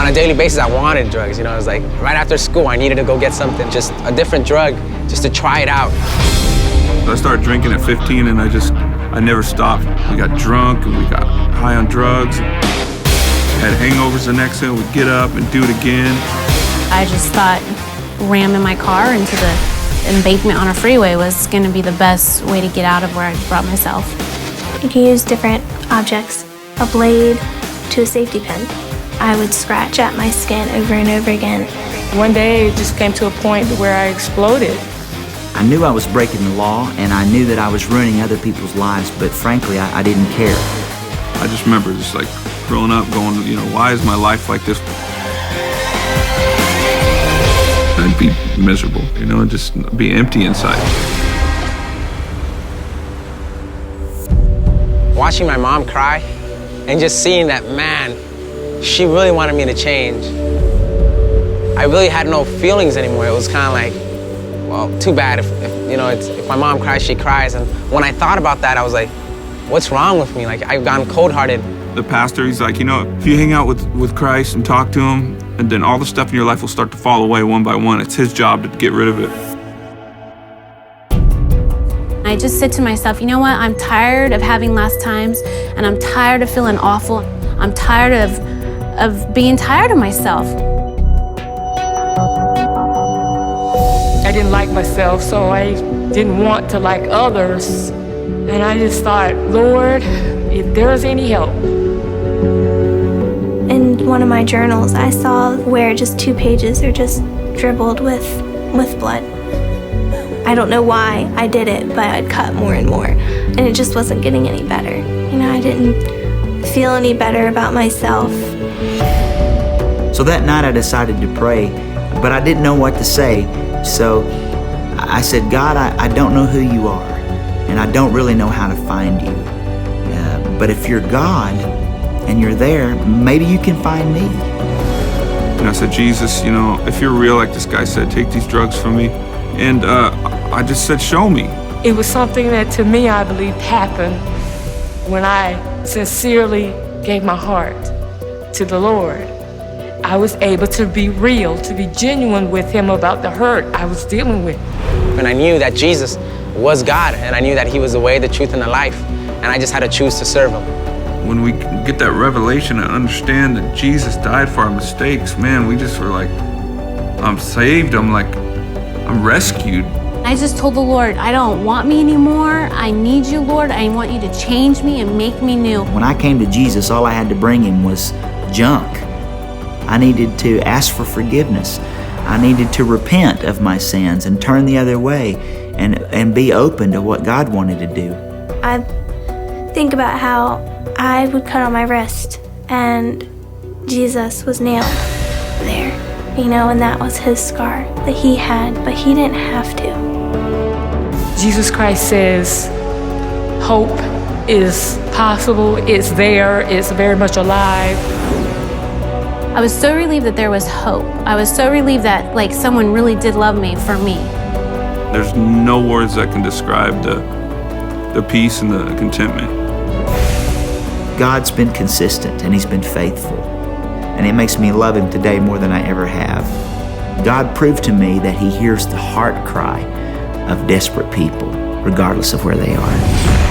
On a daily basis, I wanted drugs. You know, it was like right after school, I needed to go get something, just a different drug, just to try it out. I started drinking at 15, and I never stopped. We got drunk, and we got high on drugs. Had hangovers the next day, we'd get up and do it again. I just thought ramming my car into the embankment on a freeway was going to be the best way to get out of where I brought myself. You can use different objects, a blade to a safety pin. I would scratch at my skin over and over again. One day it just came to a point where I exploded. I knew I was breaking the law, and I knew that I was ruining other people's lives, but frankly, I didn't care. I just remember just like growing up going, you know, why is my life like this? I'd be miserable, you know, and just be empty inside. Watching my mom cry and just seeing that, man, she really wanted me to change. I really had no feelings anymore. It was kind of like, well, too bad. If my mom cries, she cries. And when I thought about that, I was like, what's wrong with me? Like, I've gone cold-hearted. The pastor, he's like, you know, if you hang out with Christ and talk to him, and then all the stuff in your life will start to fall away one by one. It's his job to get rid of it. I just said to myself, you know what? I'm tired of having last times, and I'm tired of feeling awful. I'm tired of being tired of myself. I didn't like myself, so I didn't want to like others. And I just thought, Lord, if there's any help. In one of my journals, I saw where just 2 pages are just dribbled with blood. I don't know why I did it, but I'd cut more and more, and it just wasn't getting any better. You know, I didn't feel any better about myself. So that night I decided to pray, but I didn't know what to say. So I said, God, I don't know who you are, and I don't really know how to find you. But if you're God and you're there, maybe you can find me. And I said, Jesus, you know, if you're real, like this guy said, take these drugs from me. And I just said, show me. It was something that, to me, I believe happened when I sincerely gave my heart to the Lord. I was able to be real, to be genuine with him about the hurt I was dealing with. And I knew that Jesus was God, and I knew that he was the way, the truth, and the life. And I just had to choose to serve him. When we get that revelation and understand that Jesus died for our mistakes, man, we just were like, I'm saved, I'm rescued. I just told the Lord, I don't want me anymore. I need you, Lord. I want you to change me and make me new. When I came to Jesus, all I had to bring him was junk. I needed to ask for forgiveness. I needed to repent of my sins and turn the other way and be open to what God wanted to do. I think about how I would cut on my wrist and Jesus was nailed there, you know, and that was his scar that he had, but he didn't have to. Jesus Christ says hope is possible, it's there, it's very much alive. I was so relieved that there was hope. I was so relieved that someone really did love me for me. There's no words that can describe the peace and the contentment. God's been consistent and he's been faithful. And it makes me love him today more than I ever have. God proved to me that he hears the heart cry of desperate people, regardless of where they are.